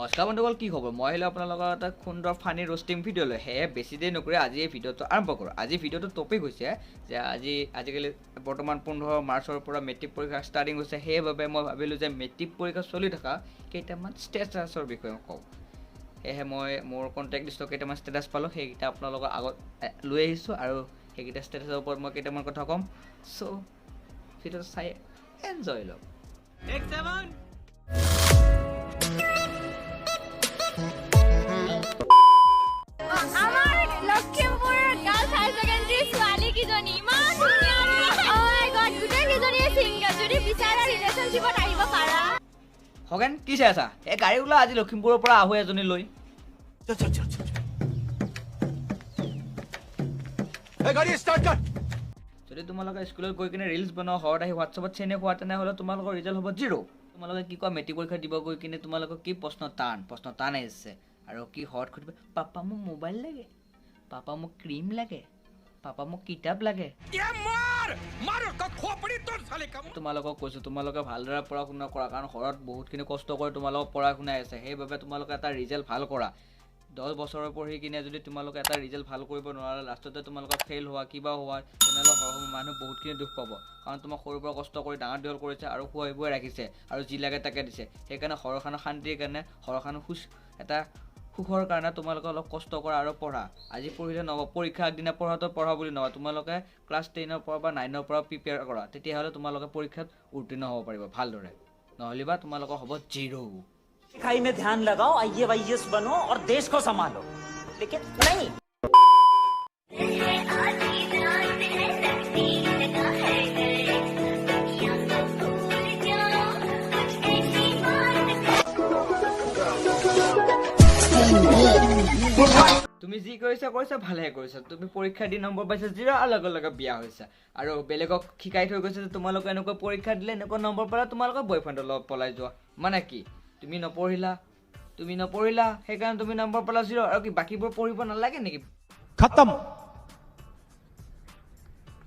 নমস্কাৰ বন্ধুসকল, কি খবৰ? মই আহিলোঁ আপোনালোকৰ এটা সুন্দৰ ফানি ৰ'ষ্টিং ভিডিঅ' লৈ। সেয়ে বেছি দেৰি নকৰি আজি এই ভিডিঅ'টো আৰম্ভ কৰোঁ। আজি ভিডিঅ'টোৰ টপিক হৈছে যে আজিকালি বৰ্তমান 15 মাৰ্চৰ পৰা মেট্ৰিক পৰীক্ষা ষ্টাৰ্টিং হৈছে। সেইবাবে মই ভাবিলোঁ যে মেট্ৰিক পৰীক্ষা চলি থকা কেইটামান ষ্টেটাছৰ বিষয়ে কওঁ। সেয়েহে মই মোৰ কণ্টেক্ট লিষ্টত কেইটামান ষ্টেটাছ পালোঁ, সেইকেইটা আপোনালোকৰ আগত লৈ আহিছোঁ আৰু সেইকেইটা ষ্টেটাছৰ ওপৰত মই কেইটামান কথা ক'ম। চ' ভিডিঅ'টো চাই এনজয় লওক। হগেন কি চাই আছা? এই গাড়ী ওলা, আজি লখিমপুৰৰ পৰা আহো এজনী লৈ। যদি তোমালোকে স্কুলত গৈ কিনে ৰিলছ বনোৱা, ঘৰত আহি হোৱাটছএপত চেনে খোৱা, তেনেহ'লে তোমালোকৰ ৰিজাল্ট হ'ব 0। তোমালোকে কি কোৱা, মেট্ৰিক পৰীক্ষা দিব গৈ কিনে তোমালোকৰ কি প্ৰশ্ন টান আহিছে আৰু কি ঘৰত সুধিব, পাপা মোক মোবাইল লাগে, পাপা মোক ক্ৰীম লাগে, পাপা মোক কিতাপ লাগে। তোমালোকক কৈছোঁ, তোমালোকে ভালদৰে পঢ়া শুনা কৰা, কাৰণ ঘৰত বহুতখিনি কষ্ট কৰি তোমালোকক পঢ়া শুনাই আছে। সেইবাবে তোমালোকে এটা ৰিজাল্ট ভাল কৰা। 10 বছৰৰ পঢ়ি কিনে যদি তোমালোকে এটা ৰিজাল্ট ভাল কৰিব নোৱাৰা, লাষ্টতে তোমালোকে ফেইল হোৱা, কিবা হোৱা, তেনেহ'লে মানুহ বহুতখিনি দুখ পাব। কাৰণ তোমাক সৰুৰ পৰা কষ্ট কৰি ডাঙৰ দীঘল কৰিছে আৰু খুৱাই বুৱাই ৰাখিছে আৰু যি লাগে তাকে দিছে। সেইকাৰণে ঘৰখনৰ শান্তিৰ কাৰণে, ঘৰখনৰ সুখৰ কাৰণে তোমালোকে অলপ কষ্ট কৰা আৰু পঢ়া। আজি পঢ়িলে নহ'ব, পৰীক্ষা আগদিনা পঢ়াটো পঢ়া বুলি নহয়। তোমালোকে ক্লাছ 10ৰ পৰা বা 9ৰ পৰা প্ৰিপেয়াৰ কৰা, তেতিয়াহ'লে তোমালোকে পৰীক্ষাত উত্তীৰ্ণ হ'ব পাৰিব ভালদৰে। নহ'লে বা তোমালোকৰ হ'ব 0। पढ़ाई में ध्यान लगाओ, IAS बनो और देश को संभालो, लेकिन नहीं। তুমি যি কৰিছা ভালেহে কৰিছা। তুমি পৰীক্ষা দি নম্বৰ পাইছা 0 আৰু লগে বিয়া হৈছা আৰু বেলেগক শিকাই থৈ গৈছে যে তোমালোকে এনেকুৱা পৰীক্ষা দিলে এনেকুৱা নম্বৰ পালে তোমালোকৰ বয়ফ্ৰেণ্ডৰ লগত পলাই যোৱা। মানে কি, তুমি নপঢ়িলা, সেইকাৰণে তুমি নম্বৰ পালা 0, আৰু কি বাকীবোৰ পঢ়িব নালাগে নেকি? খতম,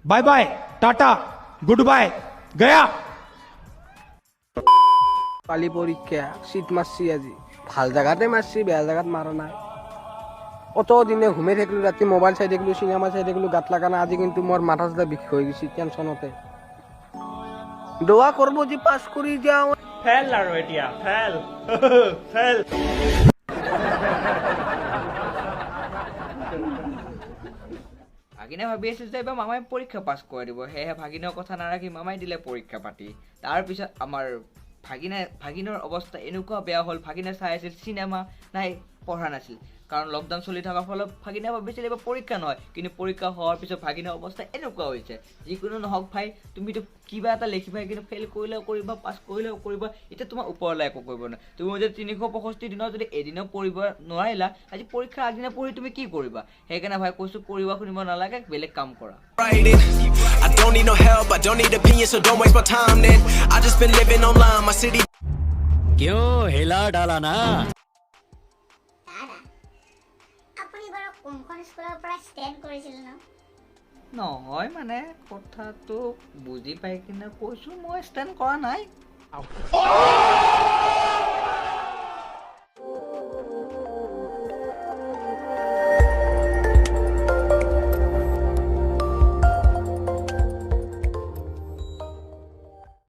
bye bye, tata, good bye, গয়া। কালি পৰীক্ষা চিট মারছি, আজি ভাল জায়গাতে মারছি, বেয়া জায়গাত মারা নাই। অত দিনে ঘুমে থাকলো, রাতে মোবাইল চাই থাকলো, সিনেমা চাই থাকলো, গাত লাগা না। আজি কিন্তু মোর মাথা চাথা বিষ হয়ে গেছি টেনশনতে। দোয়া করবো যে পাস করি যাও। ফেল আৰু এতিয়া ফেল ফেল। ভাগিনে ভাবি আছিল যে এইবাৰ মামাই পৰীক্ষা পাছ কৰি দিব। সেয়েহে ভাগিনৰ কথা নাৰাখি মামাই দিলে পৰীক্ষা পাতি। তাৰপিছত আমাৰ ভাগিনৰ অৱস্থা এনেকুৱা বেয়া হ'ল, ভাগিনে চাই আছিল চিনেমা, নাই পঢ়া নাছিল। কাৰণ লকডাউন চলি থকাৰ ফলত ভাগিনে ভাবিছিল এইবাৰ পৰীক্ষা নহয়, কিন্তু পৰীক্ষা হোৱাৰ পিছত ভাগিনৰ অৱস্থা এনেকুৱা হৈছে। যিকোনো নহওক ভাই, তুমিতো কিবা এটা লিখিবা, কিন্তু ফেইল কৰিলেও কৰিবা, পাছ কৰিলেও কৰিবা। এতিয়া তোমাৰ ওপৰলৈ একো কৰিব নোৱাৰে। তুমি যদি 365 দিনত যদি এদিনো পঢ়িব নোৱাৰিলা, আজি পৰীক্ষাৰ আগদিনা পঢ়ি তুমি কি কৰিবা? সেইকাৰণে ভাই কৈছোঁ, পঢ়িব শুনিব নালাগে, বেলেগ কাম কৰা। क्यों हिला डाला ना? নহয় মানে কথাটো বুজি পাই কিনে কৈছোঁ, মই ষ্টেণ্ড কৰা নাই।